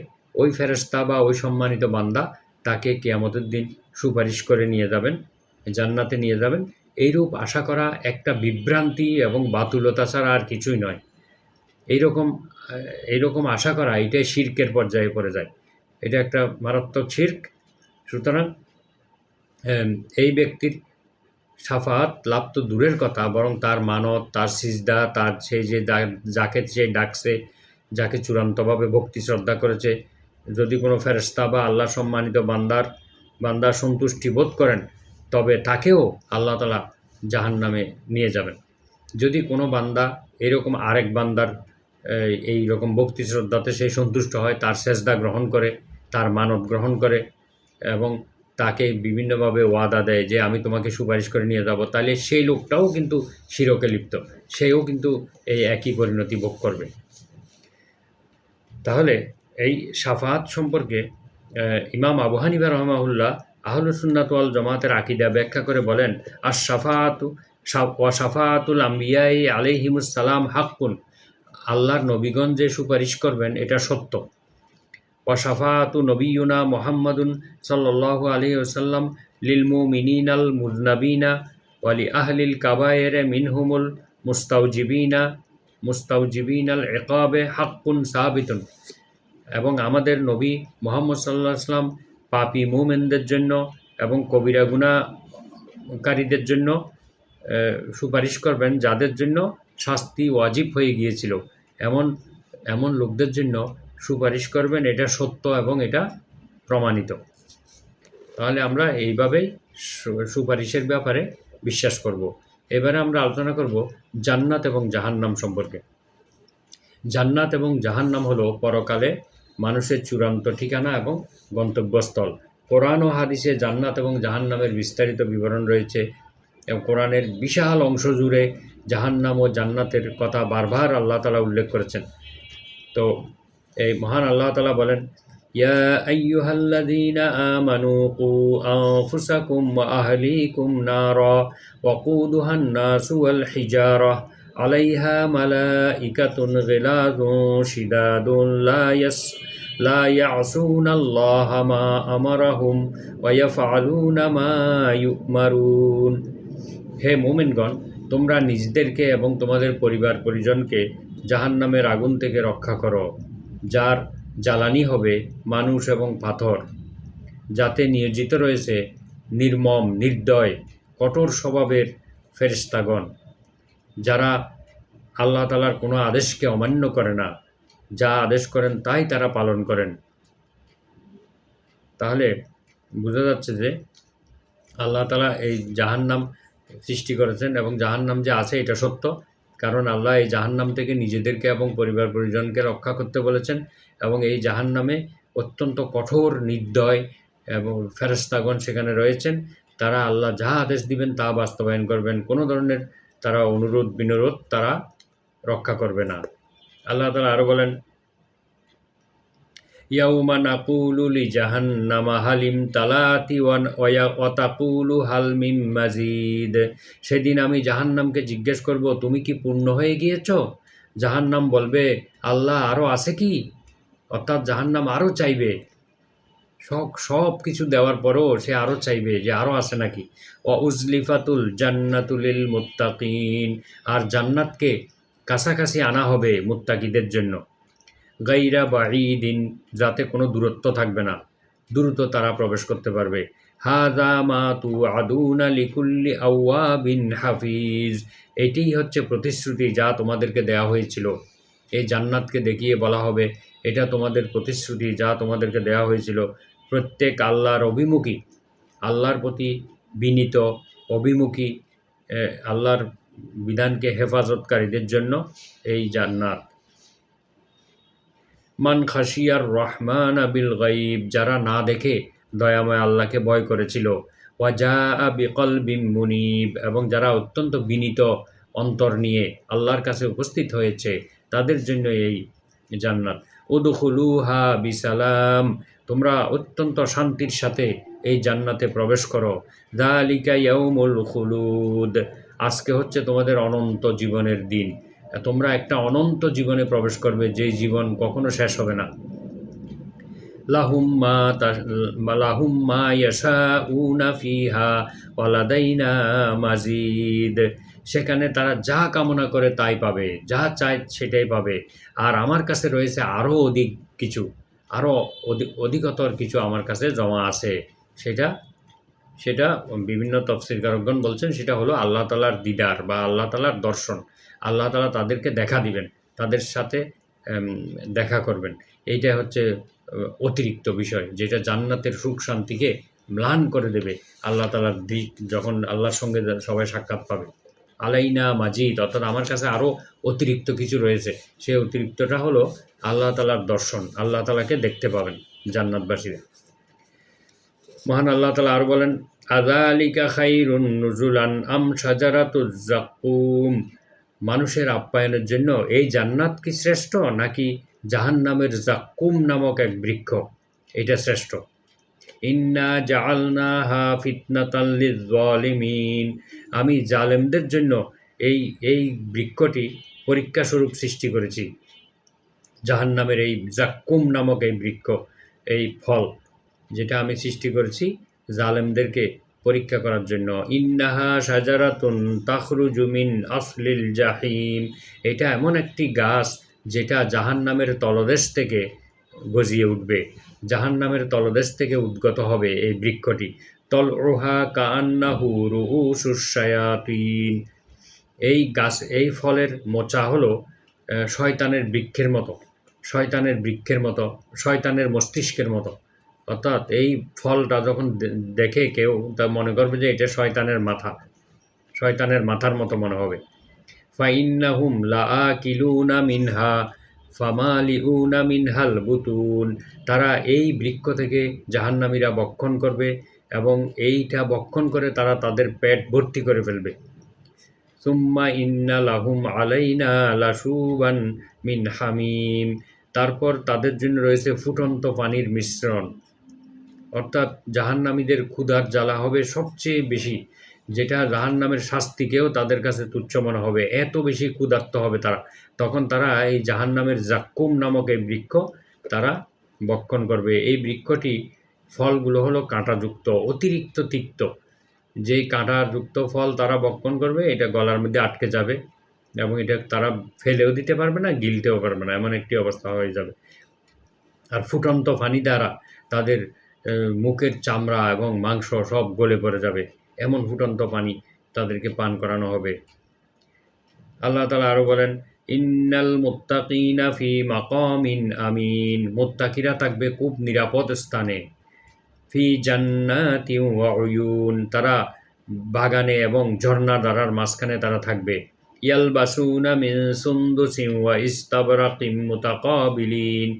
ওই ফেরেশতা বা ওই সম্মানিত বান্দা তাকে কিয়ামতের দিন সুপারিশ করে নিয়ে যাবেন, জান্নাতে নিয়ে যাবেন, এইরূপ আশা করা একটা বিভ্রান্তি এবং বাতুলতা ছাড়া আর কিছুই নয়। এইরকম আশা করা এটাই শিরকের পর্যায়ে পড়ে যায়। এটা একটা মারাত্মক শিরক। সুতরাং এই ব্যক্তির শাফাআত লাভ তো দূরের কথা, বরং তার মানত, তার সিজদা, তার সেই যে যাকে সে ডাকছে, যাকে চূড়ান্তভাবে ভক্তি শ্রদ্ধা করেছে, যদি কোনো ফেরেশতা বা আল্লাহ সম্মানিত বান্দার সন্তুষ্টি বোধ করেন, তবে তাকেও আল্লাহ তাআলা জাহান্নামে নিয়ে যাবেন। যদি কোনো বান্দা এরকম আরেক বান্দার এই রকম ভক্তি শ্রদ্ধাতে সে সন্তুষ্ট হয়, তার সেজদা গ্রহণ করে, তার মানত গ্রহণ করে এবং তাকে বিভিন্নভাবে ওয়াদা দেয় যে আমি তোমাকে সুপারিশ করে নিয়ে যাব, তাহলে সেই লোকটাও কিন্তু শিরকে লিপ্ত, সেও কিন্তু এই একই পরিণতি ভোগ করবে। তাহলে এই শাফাআত সম্পর্কে ইমাম আবু হানিফা রাহিমাহুল্লাহ আহলুস সুন্নাত ওয়াল জামাতের আকীদা ব্যাখ্যা করে বলেন, শাফাআতুল আম্বিয়াই আলাইহিমুস সালাম হাক্কুন, আল্লাহর নবীগণ যে সুপারিশ করবেন এটা সত্য। শাফাআতু নবিয়ুনা মুহাম্মাদুন সাল্লাল্লাহু আলাইহি ওয়াসাল্লাম লিল মুমিনিনাল মুযনাবিনা ওয়া লি আহলিল কাবায়ের মিনহুমুল মুস্তাউজিবিনাল ইকাবে হাক্কুন সাবিতুন, এবং আমাদের নবী মুহাম্মদ সাল্লাল্লাহু আলাইহি ওয়াসাল্লাম পাপী মুমিনদের জন্য এবং কবিরা গুনাহকারীদের জন্য সুপারিশ করবেন, যাদের জন্য শাস্তি ওয়াজিব হয়ে গিয়েছিল, এমন লোকদের জন্য সুপারিশ করবেন, এটা সত্য এবং এটা প্রমাণিত। তাহলে আমরা এইভাবেই সুপারিশের ব্যাপারে বিশ্বাস করব। এবারে আমরা আলোচনা করব জান্নাত এবং জাহান্নাম সম্পর্কে। জান্নাত এবং জাহান্নাম হলো পরকালে মানুষের চূড়ান্ত ঠিকানা এবং গন্তব্যস্থল। কোরআন ও হাদিসে জান্নাত এবং জাহান্নামের বিস্তারিত বিবরণ রয়েছে এবং কোরআনের বিশাল অংশ জুড়ে জাহান্নাম ও জান্নাতের কথা বারবার আল্লাহ তাআলা উল্লেখ করেছেন। তো এই মহান আল্লাহ তাআলা বলেন, ইয়া আইয়ুহাল্লাযীনা আমানু কু আনফুসাকুম ওয়া আহলিকুম নারা ওয়াকুদুহান নাসু ওয়াল হিজারাহ আলাইহা মালাইকাতুন গিলাযুন শিদাদুন লা ইয়াসুনাল্লাহা মা আমারাহুম ওয়া ইয়াফআলুনা মা ইউমারুন। হে মুমিনগণ, তোমরা নিজেদেরকে এবং তোমাদের পরিবার পরিজনকে জাহান্নামের আগুন থেকে রক্ষা করো, যার জ্বালানি হবে মানুষ এবং পাথর, যাতে নিয়োজিত রয়েছে নির্মম, নির্দয়, কঠোর স্বভাবের ফেরেশতাগণ, যারা আল্লাহ তাআলার কোনো আদেশকে অমান্য করে না, যা আদেশ করেন তাই তারা পালন করেন। তাহলে বোঝা যাচ্ছে যে আল্লাহ তাআলা এই জাহান্নাম সৃষ্টি করেছেন এবং জাহান্নাম যে আছে এটা সত্য, কারণ আল্লাহ এই জাহান্নাম থেকে নিজেদেরকে এবং পরিবার পরিজনকে রক্ষা করতে বলেছেন এবং এই জাহান্নামে অত্যন্ত কঠোর, নির্দয় এবং ফেরেশতাগণ সেখানে রয়েছেন। তারা আল্লাহ যা আদেশ দিবেন তা বাস্তবায়ন করবেন, কোনো ধরনের তারা অনুরোধ বিনোরোধ তারা রক্ষা করবে না। আল্লাহ তাআলা আরও বলেন, ইয়াউমা নাকুলু লিজাহান্নামা হালিম তালাতি ওয়া তাকুলু হাল মিম মাজিদ। সেদিন আমি জাহান্নামকে জিজ্ঞেস করব, তুমি কি পূর্ণ হয়ে গিয়েছ? জাহান্নাম বলবে, আল্লাহ আরও আছে কি? অর্থাৎ জাহান্নাম আরও চাইবে, সব কিছু দেওয়ার পরও সে আরও চাইবে যে আরও আছে নাকি। ওয়া উজলিফাতুল জান্নাতুলিল মুত্তাকিন, আর জান্নাতকে কাছাকাছি আনা হবে মুত্তাকিদের জন্য। গাইরা বাঈদিন, যাতে কোনো দূরত্ব থাকবে না, দ্রুত তারা প্রবেশ করতে পারবে। হাযা মা তুআদুনা লিকুল্লি আওয়াবিন হাফিজ, এটিই হচ্ছে প্রতিশ্রুতি যা তোমাদেরকে দেয়া হয়েছিল। এই জান্নাতকে দেখিয়ে বলা হবে, এটা তোমাদের প্রতিশ্রুতি যা তোমাদেরকে দেয়া হয়েছিল। প্রত্যেক আল্লাহর অভিমুখী, আল্লাহর প্রতি বিনীত অভিমুখী, আল্লাহর বিধানকে হেফাজতকারীদের জন্য এই জান্নাত। মান খাশিয়ার রহমান বিল গাইব, যারা না দেখে দয়াময় আল্লাহকে ভয় করেছিল। ওয়াজা বিকলবিম মুনিব, এবং যারা অত্যন্ত বিনীত অন্তর নিয়ে আল্লাহর কাছে উপস্থিত হয়েছে, তাদের জন্য এই জান্নাত। উদখুলুহা বিসালাম, তোমরা অত্যন্ত শান্তির সাথে এই জান্নাতে প্রবেশ করো। যালিকা ইয়াউমুল খুলুদ, আজকে হচ্ছে তোমাদের অনন্ত জীবনের দিন। তোমরা একটা অনন্ত জীবনে প্রবেশ করবে, যেই জীবন কখনো শেষ হবে না। লাহুম মা ইয়াশাউনা ফিহা ওয়া লাদাইনা মাজিদ, সেখানে তারা যা কামনা করে তাই পাবে, যা চায় সেটাই পাবে। আর আমার কাছে রয়েছে আরও অধিক কিছু, আরও অধিকতর কিছু আমার কাছে জমা আছে। সেটা বিভিন্ন তফসিরকারকগণ বলছেন, সেটা হলো আল্লাহ তাআলার দিদার বা আল্লাহ তাআলার দর্শন। আল্লাহ তাআলা তাদেরকে দেখা দিবেন, তাদের সাথে দেখা করবেন। এইটা হচ্ছে অতিরিক্ত বিষয়, যেটা জান্নাতের সুখ শান্তিকে ম্লান করে দেবে। আল্লাহ তাআলার দিক যখন আল্লাহর সঙ্গে সবাই সাক্ষাৎ পাবে। আলাইনা মাজিদ, অর্থাৎ আমার কাছে আরও অতিরিক্ত কিছু রয়েছে। সেই অতিরিক্তটা হলো আল্লাহ তাআলার দর্শন, আল্লাহ তাআলাকে দেখতে পাবেন জান্নাতবাসীরা। মহান আল্লাহ তাআলা আর বলেন, আযালিকা খায়রুন নুজুলান আম শাজারাতুজ যাক্কুম, মানুষের আপ্যায়নের জন্য এই জান্নাত কি শ্রেষ্ঠ, নাকি জাহান্নামের যাক্কুম নামক এক বৃক্ষ, এটা শ্রেষ্ঠ। ইন্না জাআলনাহা ফিতনাতাল লিয-যালিমিন, আমি জালেমদের জন্য এই বৃক্ষটি পরীক্ষাস্বরূপ সৃষ্টি করেছি। জাহান্নামের এই যাক্কুম নামক এই বৃক্ষ, এই ফল যেটা আমি সৃষ্টি করেছি জালেমদেরকে পরীক্ষা করার জন্য। ইন্নাহা শাজারাতুন তাখরুজু মিন আসলিল জাহিম, এটা এমন একটি গাছ যেটা জাহান্নামের তলদেশ থেকে গজিয়ে উঠবে, জাহান্নামের তলদেশ থেকে উদ্গত হবে এই বৃক্ষটি। তলউহা কাআন্নাহু রুউসুশ শায়াতিন, এই ফলের মোচা হলো শয়তানের বৃক্ষের মতো, শয়তানের মস্তিষ্কের মতো। অর্থাৎ এই ফলটা যখন দেখে কেউ, তা মনে করবে যে এটা শয়তানের মাথার মতো মনে হবে। ফাইন্নাহুম লাআকিলুনা মিনহা, ফামালিউনা মিনহাল বুতুন, তারা এই বৃক্ষ থেকে জাহান্নামীরা ভক্ষণ করবে এবং এইটা ভক্ষণ করে তারা তাদের পেট ভর্তি করে ফেলবে। সুম্মা ইন্না লাহুম আলাইনা লাশুবান মিন হামিম, তারপর তাদের জন্য রয়েছে ফুটন্ত পানির মিশ্রণ। অর্থাৎ জাহান্নামীদের ক্ষুধার জ্বালা হবে সবচেয়ে বেশি, যেটা জাহান্নামের শাস্তিকেও তাদের কাছে তুচ্ছ মনে হবে, এত বেশি ক্ষুধার্ত হবে তারা। তখন তারা এই জাহান্নামের জাক্কুম নামক এই বৃক্ষ তারা ভক্ষণ করবে। এই বৃক্ষটি ফলগুলো হলো কাঁটাযুক্ত, অতিরিক্ত তিক্ত। যেই কাঁটাযুক্ত ফল তারা ভক্ষণ করবে, এটা গলার মধ্যে আটকে যাবে এবং এটা তারা ফেলেও দিতে পারবে না, গিলতেও পারবে না, এমন একটি অবস্থা হয়ে যাবে। আর ফুটন্ত পানি দ্বারা তাদের মুখের চামড়া এবং মাংস সব গলে পড়ে যাবে, এমন ফুটন্ত পানি তাদেরকে পান করানো হবে। আল্লাহ তাআলা আরও বলেন, ইন্নাল মুত্তাকিনা ফি মাকামিন আমিন, মুত্তাকিরা থাকবে খুব নিরাপদ স্থানে। ফি জান্নাতিন ওয়া উয়ুন, তারা বাগানে এবং ঝর্ণাধারার মাঝখানে তারা থাকবে। ইয়ালবাসুনা মিন সুন্দুসিন ওয়া ইস্তাবরাকিম মুতাকাবিলিন,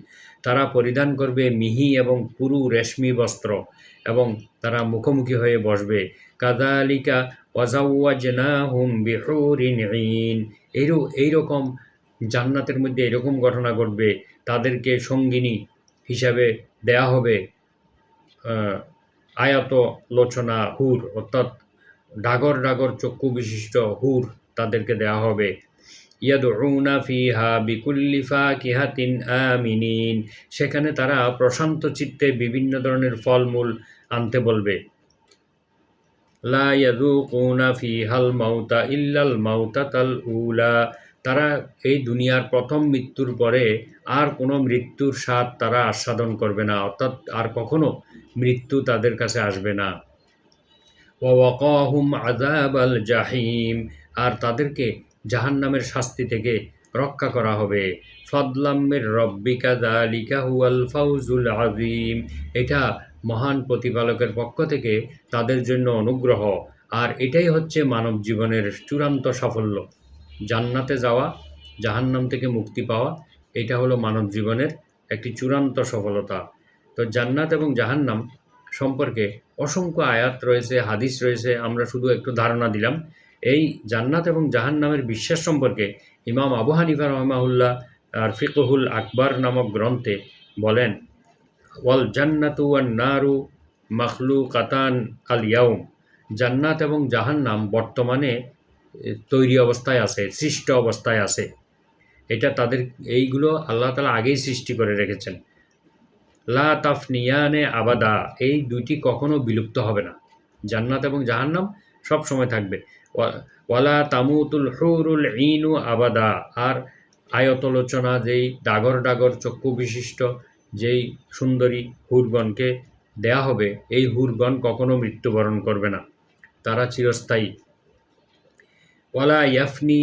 তারা পরিধান করবে মিহি এবং পুরু রেশমি বস্ত্র এবং তারা মুখোমুখি হয়ে বসবে। কাযালিকা ওয়াজাওয়াজনাহুম বিহুরিন ঈন, এইরকম জান্নাতের মধ্যে এরকম ঘটনা ঘটবে, তাদেরকে সঙ্গিনী হিসাবে দেয়া হবে আয়াত লোচনা হুর, অর্থাৎ ডাগর ডাগর চক্ষু বিশিষ্ট হুর তাদেরকে দেয়া হবে। ইয়াদউনা ফিহা বিকুল্লি ফাকিহাতিন আমিনিন, সেখানে তারা প্রশান্ত চিত্তে বিভিন্ন ধরনের ফলমূল আনতে বলবে। লা ইয়াযুকুনা ফিহাল মাউতা ইল্লাল মাউতাতাল উলা, তারা এই দুনিয়ার প্রথম মৃত্যুর পরে আর কোনো মৃত্যুর স্বাদ তারা আস্বাদন করবে না, অর্থাৎ আর কখনো মৃত্যু তাদের কাছে আসবে না। ওয়া ওয়াকাহুম আযাবাল জাহিম, আর তাদেরকে জাহান্নামের শাস্তি থেকে রক্ষা করা হবে। ফাদলাম মির রাব্বিকা যালিকা হুয়াল ফাউজুল আযীম, এটা মহান প্রতিপালকের পক্ষ থেকে তাদের জন্য অনুগ্রহ, আর এটাই হচ্ছে মানব জীবনের চূড়ান্ত সাফল্য। জান্নাতে যাওয়া, জাহান্নাম থেকে মুক্তি পাওয়া, এটা হলো মানব জীবনের একটি চূড়ান্ত সফলতা। তো জান্নাত এবং জাহান্নাম সম্পর্কে অসংখ্য আয়াত রয়েছে, হাদিস রয়েছে, আমরা শুধু একটু ধারণা দিলাম। এই জান্নাত এবং জাহান্নামের বিশ্বাস সম্পর্কে ইমাম আবু হানিফা রহমাহুল্লাহ আর ফিকহুল আকবর নামক গ্রন্থে বলেন, ওয়াল জান্নাতু ওয়ান নারু মাখলুকাতান আল ইয়াউম, জান্নাত এবং জাহান্নাম বর্তমানে তৈরি অবস্থায় আছে, সৃষ্ট অবস্থায় আছে। এটা তাদের এইগুলো আল্লাহ তাআলা আগেই সৃষ্টি করে রেখেছেন। লা তাফনিয়ানে আবাদা, এই দুইটি কখনো বিলুপ্ত হবে না, জান্নাত এবং জাহান্নাম সব সময় থাকবে। ওয়ালা তামুতুল হুরুল ঈনু আবাদা, আর আয়তলোচনা যেই ডাগর ডাগর চক্ষু বিশিষ্ট যেই সুন্দরী হুরগণকে দেয়া হবে, এই হুরগণ কখনো মৃত্যুবরণ করবে না, তারা চিরস্থায়ী। ওয়ালা ইয়াফনি,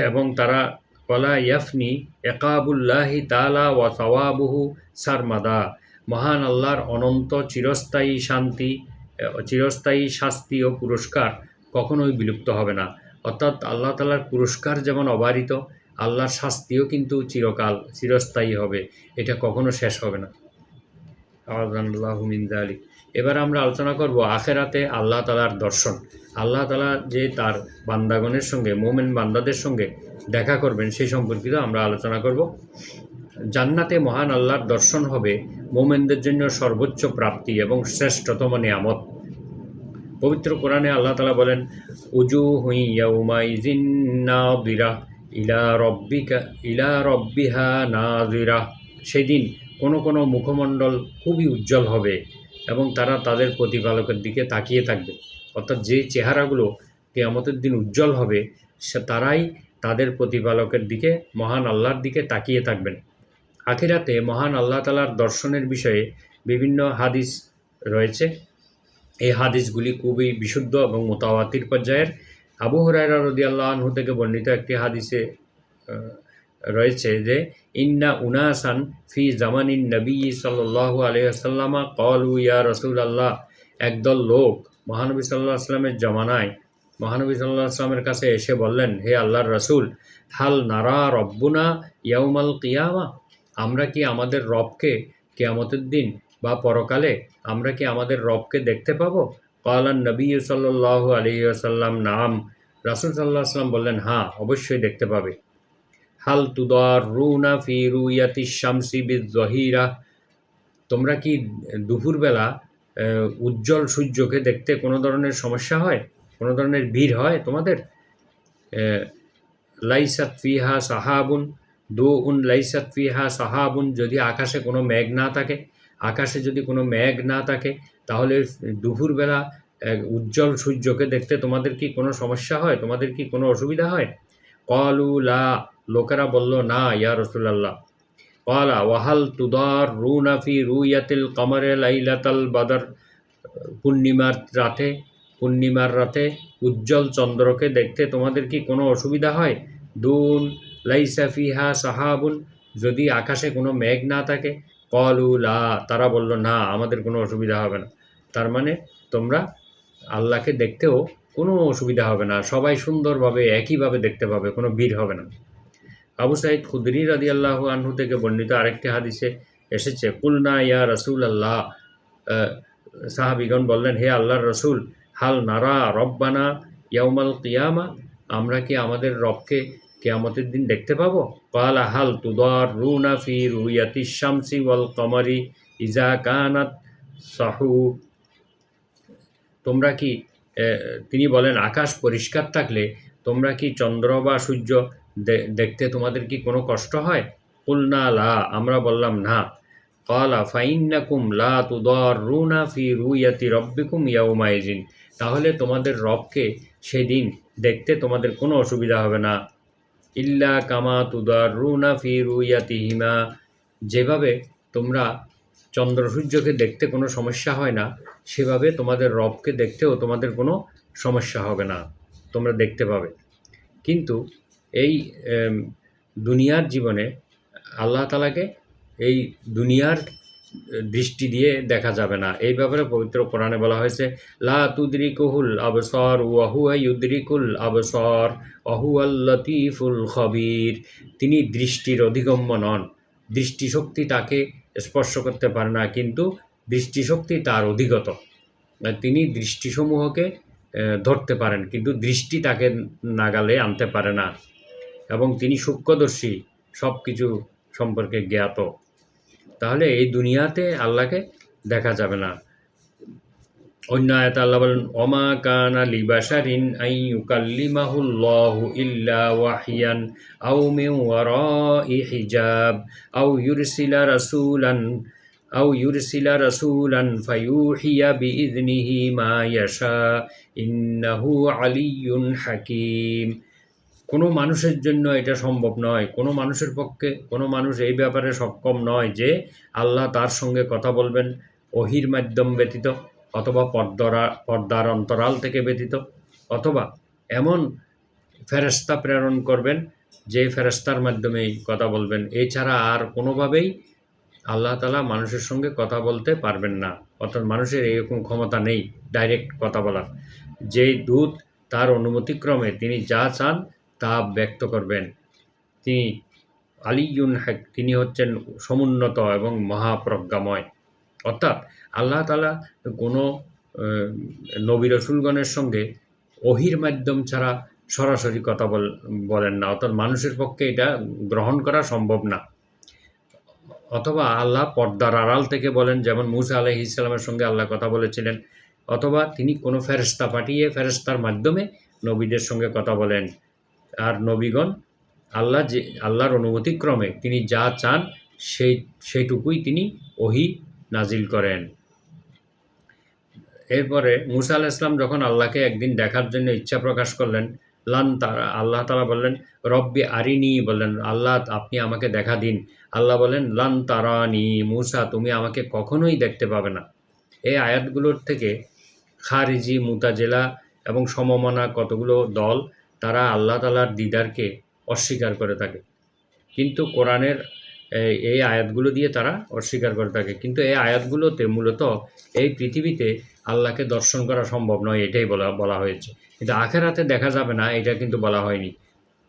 এবং তারা ওয়ালা ইয়াফনি একাবুল্লাহি তাআলা ওয়া সাওয়াবুহু সারমাদা, মহান আল্লাহর অনন্ত চিরস্থায়ী শান্তি, চিরস্থায়ী শাস্তি ও পুরস্কার কখনোই বিলুপ্ত হবে না। অর্থাৎ আল্লাহ তাআলার পুরস্কার যেমন অবারিত, আল্লাহর শাস্তিও কিন্তু চিরকাল চিরস্থায়ী হবে, এটা কখনো শেষ হবে না। আযানাল্লাহু মিন যালিক। এবার আমরা আলোচনা করব আখেরাতে আল্লাহ তাআলার দর্শন। আল্লাহ তাআলা যে তার বান্দাগণের সঙ্গে, মুমিন বান্দাদের সঙ্গে দেখা করবেন সেই সম্পর্কিত আমরা আলোচনা করব। জান্নাতে মহান আল্লাহর দর্শন হবে মুমিনদের জন্য সর্বোচ্চ প্রাপ্তি এবং শ্রেষ্ঠতম নিয়ামত। পবিত্র কোরআনে আল্লাহ তাআলা বলেন, উজুহুন ইয়াউমাইযিন নাযিরা ইলা রাব্বিহা নাযিরা, সেদিন কোনো কোনো মুখমণ্ডল খুবই উজ্জ্বল হবে এবং তারা তাদের প্রতিপালকের দিকে তাকিয়ে থাকবে। অর্থাৎ যে চেহারাগুলো কিয়ামতের দিন উজ্জ্বল হবে, তারাই তাদের প্রতিপালকের দিকে, মহান আল্লাহর দিকে তাকিয়ে থাকবেন। আখিরাতে মহান আল্লাহ তাআলার দর্শনের বিষয়ে বিভিন্ন হাদিস রয়েছে। এই হাদিসগুলি খুবই বিশুদ্ধ এবং মুতাওয়াতির পর্যায়ের। আবু হুরায়রা রাদিয়াল্লাহু আনহু থেকে বর্ণিত একটি হাদিসে রয়েছে যে, ইন্না উনাসান ফি জামানিন নবী সাল্লাল্লাহু আলাইহি ওয়াসাল্লাম ক্বালু ইয়া রাসূলুল্লাহ, একদল লোক মহানবী সাল্লাল্লাহু আলাইহি ওয়াসাল্লামের জামানায় মহানবী সাল্লাল্লাহু আলাইহি ওয়াসাল্লামের কাছে এসে বললেন, হে আল্লাহর রাসূল, হাল নারা রব্বুনা ইয়াউমাল কিয়ামা, আমরা কি আমাদের রবকে কিয়ামতের দিন বা পরকালে আমরা কি আমাদের রবকে দেখতে পাবো? ক্বালান নবী সাল্লাল্লাহু আলাইহি ওয়াসাল্লাম নাম, রাসূল সাল্লাল্লাহু আলাইহি ওয়াসাল্লাম বললেন, হ্যাঁ অবশ্যই দেখতে পাবে। হাল তুদাররুনা ফি রুয়াতিশ শামসি বিয-যহিরা, তোমরা কি দুপুরবেলা উজ্জ্বল সূর্যকে দেখতে কোনো ধরনের সমস্যা হয়, কোনো ধরনের ভিড় হয় তোমাদের? লাইসাত ফিহা সাহাবুন দুউন লাইসাত ফিহা সাহাবুন, যদি আকাশে কোনো মেঘ না থাকে, আকাশে যদি কোনো মেঘ না থাকে তাহলে দুপুরবেলা উজ্জ্বল সূর্যকে দেখতে তোমাদের কি কোনো সমস্যা হয়, তোমাদের কি কোনো অসুবিধা হয়? ক্বালু লা, লোকেরা বলল, না ইয়া রাসূলুল্লাহ। ক্বালা ওয়াহাল তুদাররুনা ফি রুয়াতিল কমরি লাইলাতাল বদর, পূর্ণিমার রাতে উজ্জ্বল চন্দ্রকে দেখতে তোমাদের কি কোনো অসুবিধা হয়? দুন লাইসা ফিহা সাহাবুন, যদি আকাশে কোনো মেঘ না থাকে? ক্বালু লা, তারা বলল, না আমাদের কোনো অসুবিধা হবে না। তার মানে তোমরা আল্লাহকে দেখতেও কোনো অসুবিধা হবে না, সবাই সুন্দরভাবে একইভাবে দেখতে পাবে, কোনো ভিড় হবে না। আবু সাঈদ খুদরি রাদিয়াল্লাহু আনহু থেকে বর্ণিত আরেকটি হাদিসে এসেছে, কুলনা ইয়া রাসূলাল্লাহ, সাহাবীগণ বললেন, হে আল্লাহর রাসূল, হাল নারা রব্বানা ইয়াউমাল কিয়ামা, আমরা কি আমাদের রবকে কিয়ামতের দিন দেখতে পাবো? ক্বালা হাল তুদাররুনা ফি রুয়াতিশ শামসি ওয়াল কমরি ইজা কানাত সাহু, তোমরা কি তিনি বলেন, আকাশ পরিষ্কার থাকলে তোমরা কি চন্দ্র বা সূর্য দেখতে তোমাদের কি কোনো কষ্ট হয়? কুলনা লা, আমরা বললাম না। ক্বালা ফাইন্নাকুম লা তুদাররুনা ফি রুয়াতি রাব্বিকুম ইয়াউমাইযিন, তাহলে তোমাদের রবকে সেদিন দেখতে তোমাদের কোনো অসুবিধা হবে না। ইল্লা কামা তুদাররুনা ফি রুয়াতিহিমা, যেভাবে তোমরা চন্দ্র সূর্যকে দেখতে কোনো সমস্যা হয় না, সেভাবে তোমাদের রবকে দেখতেও তোমাদের কোনো সমস্যা হবে না, তোমরা দেখতে পাবে। কিন্তু এই দুনিয়ার জীবনে আল্লাহ তাআলাকে এই দুনিয়ার দৃষ্টি দিয়ে দেখা যাবে না। এই ব্যাপারে পবিত্র কোরআনে বলা হয়েছে, লা তুদরিকুহুল আবসার ওয়া হুয়া ইউদরিকুল আবসার ওয়া হুয়াল লতীফুল খবীর, তিনি দৃষ্টির অধিগম্য নন, দৃষ্টিশক্তি তাকে স্পর্শ করতে পারে না, কিন্তু দৃষ্টিশক্তি তার অধিগত, তিনি দৃষ্টিসমূহকে ধরতে পারেন, কিন্তু দৃষ্টি তাকে নাগালে আনতে পারে না, এবং তিনি সূক্ষ্মদর্শী, সব কিছু সম্পর্কে জ্ঞাত। তাহলে এই দুনিয়াতে আল্লাহকে দেখা যাবে না। অন্য আয়াতে আল্লাহ বলেন, ওমা কানা লিবাশারিন আন ইউকাল্লিমাহুল্লাহু ইল্লা ওয়াহইয়ান আও মিন ওয়ারাই হিজাব আও ইউরসিলা রাসূলান ফায়ুহিয়া বিইذনিহি মা ইয়াশা ইন্নাহু আলিয়্যুন হাকীম। কোনো মানুষের জন্য এটা সম্ভব নয়, কোনো মানুষের পক্ষে, কোনো মানুষ এই ব্যাপারে সক্ষম নয় যে আল্লাহ তার সঙ্গে কথা বলবেন ওহির মাধ্যম ব্যতীত, অথবা পর্দার অন্তরাল থেকে ব্যতীত, অথবা এমন ফেরেশতা প্রেরণ করবেন যে ফেরেশতার মাধ্যমেই কথা বলবেন, এছাড়া আর কোনোভাবেই আল্লাহ তাআলা মানুষের সঙ্গে কথা বলতে পারবেন না। অর্থাৎ মানুষের এরকম ক্ষমতা নেই ডাইরেক্ট কথা বলার। যেই দূত তার অনুমতিক্রমে তিনি যা চান তা ব্যক্ত করবেন। তিনি আলিয়্যুন হাক, তিনি হচ্ছেন সমুন্নত এবং মহাপ্রজ্ঞাময়। অর্থাৎ আল্লাহ তাআলা কোনো নবী রাসূলগণের সঙ্গে ওহির মাধ্যম ছাড়া সরাসরি কথা বলেন না, অর্থাৎ মানুষের পক্ষে এটা গ্রহণ করা সম্ভব না। অথবা আল্লাহ পর্দার আড়াল থেকে বলেন, যেমন মূসা আলাইহিস সালামের সঙ্গে আল্লাহ কথা বলেছিলেন, অথবা তিনি কোনো ফেরেশতা পাঠিয়ে ফেরেশতার মাধ্যমে নবীদের সঙ্গে কথা বলেন। আর নবীগণ আল্লাহর অনুমতিক্রমে তিনি যা চান সেইটুকুই তিনি ওহী নাজিল করেন। এরপরে মূসা আলাইহিস সালাম যখন আল্লাহকে একদিন দেখার জন্য ইচ্ছা প্রকাশ করলেন, আল্লাহ তাআলা বললেন, রব্বি আরিনি, বললেন আল্লাহ আপনি আমাকে দেখা দিন। আল্লাহ বলেন, লান তারানি, মূসা তুমি আমাকে কখনোই দেখতে পাবে না। এই আয়াতগুলোর থেকে খারিজি, মুতাজিলা এবং সমমনা কতগুলো দল তারা আল্লাহ তাআলার দিদারকে অস্বীকার করে থাকে। কিন্তু কোরআনের এই আয়াতগুলো দিয়ে তারা অস্বীকার করে থাকে। কিন্তু এই আয়াতগুলোতে মূলত এই পৃথিবীতে আল্লাহকে দর্শন করা সম্ভব নয়, এটাই বলা হয়েছে। কিন্তু আখেরাতে দেখা যাবে না, এটা কিন্তু বলা হয়নি।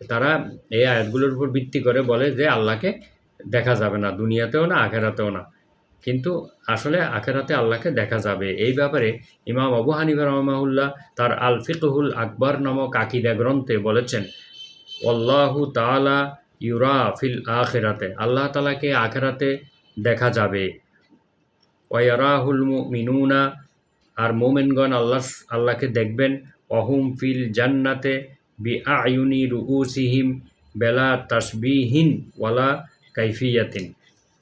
তারা এই আয়াতগুলোর উপর ভিত্তি করে বলে যে আল্লাহকে দেখা যাবে না, দুনিয়াতেও না, আখেরাতেও না। কিন্তু আসলে আখেরাতে আল্লাহকে দেখা যাবে। এই ব্যাপারে ইমাম আবু হানিফা রাহিমাহুল্লাহ তার আল ফিকহুল আকবর নামক আকীদা গ্রন্থে বলেছেন, আল্লাহু তাআলা ইউরা ফিল আখিরাতে, আল্লাহ তাআলাকে আখেরাতে দেখা যাবে। ওয়ারাহুল মুমিনুনা, আর মোমেনগণ আল্লাহকে দেখবেন। অহুম ফিল জান্নাতে বিআয়ুনি রুউসিহিম বেলা তাসবিহিন ওয়ালা কাইফিয়াতিন,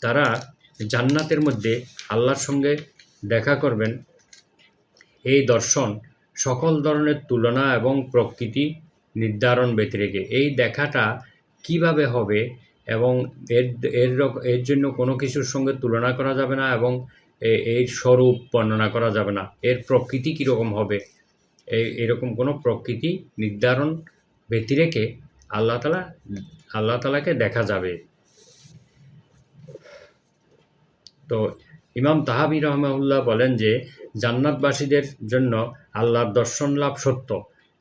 তারা জান্নাতের মধ্যে আল্লাহর সঙ্গে দেখা করবেন। এই দর্শন সকল ধরনের তুলনা এবং প্রকৃতি নির্ধারণ ব্যতিরেকে। এই দেখাটা কিভাবে হবে এবং এর জন্য কোনো কিছুর সঙ্গে তুলনা করা যাবে না, এবং এর স্বরূপ বর্ণনা করা যাবে না। এর প্রকৃতি কীরকম হবে, এরকম কোনো প্রকৃতি নির্ধারণ ব্যতিরেকে আল্লাহ তাআলাকে দেখা যাবে। তো ইমাম তাহাবী রাহিমাহুল্লাহ বলেন যে জান্নাতবাসীদের জন্য আল্লাহর দর্শন লাভ সত্য,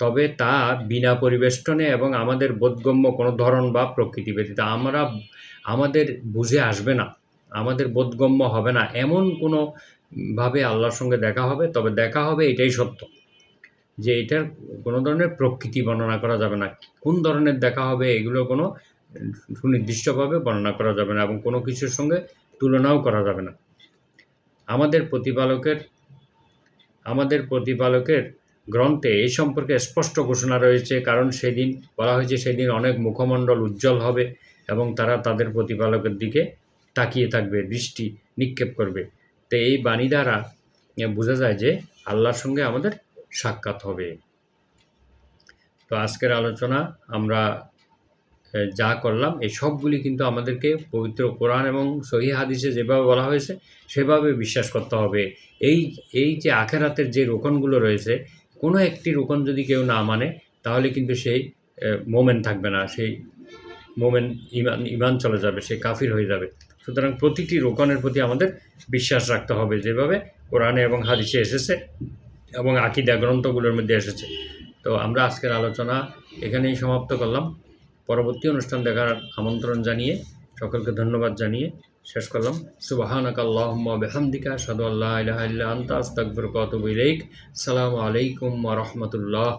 তবে তা বিনা পরিবেষ্টনে এবং আমাদের বোধগম্য কোনো ধরন বা প্রকৃতি ব্যতীত। আমাদের বুঝে আসবে না, আমাদের বোধগম্য হবে না, এমন কোনো ভাবে আল্লাহর সঙ্গে দেখা হবে। তবে দেখা হবে, এটাই সত্য, যে এটার কোনো ধরনের প্রকৃতি বর্ণনা করা যাবে না। কোন ধরনের দেখা হবে এগুলো কোনো সুনির্দিষ্টভাবে বর্ণনা করা যাবে না, এবং কোনো কিছুর সঙ্গে তুলনাও করা যাবে না। আমাদের প্রতিপালকের গ্রন্থে এই সম্পর্কে স্পষ্ট ঘোষণা রয়েছে, কারণ সেদিন বলা হয়েছে সেদিন অনেক মুখমণ্ডল উজ্জ্বল হবে এবং তারা তাদের প্রতিপালকের দিকে তাকিয়ে থাকবে, দৃষ্টি নিক্ষেপ করবে। তো এই বাণী দ্বারা বোঝা যায় যে আল্লাহর সঙ্গে আমাদের সাক্ষাৎ হবে। তো আজকের আলোচনা আমরা যা করলাম, এই সবগুলি কিন্তু আমাদেরকে পবিত্র কোরআন এবং সহিহ হাদিসে যেভাবে বলা হয়েছে সেভাবে বিশ্বাস করতে হবে। এই যে আখেরাতের যে রোকনগুলো রয়েছে, কোনো একটি রোকন যদি কেউ না মানে তাহলে কিন্তু সেই মোমেন থাকবে না, সেই মোমেন ইমান চলে যাবে, সে কাফির হয়ে যাবে। সুতরাং প্রতিটি রোকনের প্রতি আমাদের বিশ্বাস রাখতে হবে, যেভাবে কোরআনে এবং হাদিসে এসেছে এবং আকীদা গ্রন্থগুলোর মধ্যে এসেছে। তো আমরা আজকের আলোচনা এখানেই সমাপ্ত করলাম। পরবর্তী অনুষ্ঠান দেখার আমন্ত্রণ জানিয়ে, সকলকে ধন্যবাদ জানিয়ে শেষ করলাম। সুবহানাকা আল্লাহুম্মা ওয়া বিহামদিকা আশহাদু আল্লা ইলাহা ইল্লা আনতা আস্তাগফিরুকা ওয়া আতুবু ইলাইক। আসসালামু আলাইকুম ওয়া রাহমাতুল্লাহ।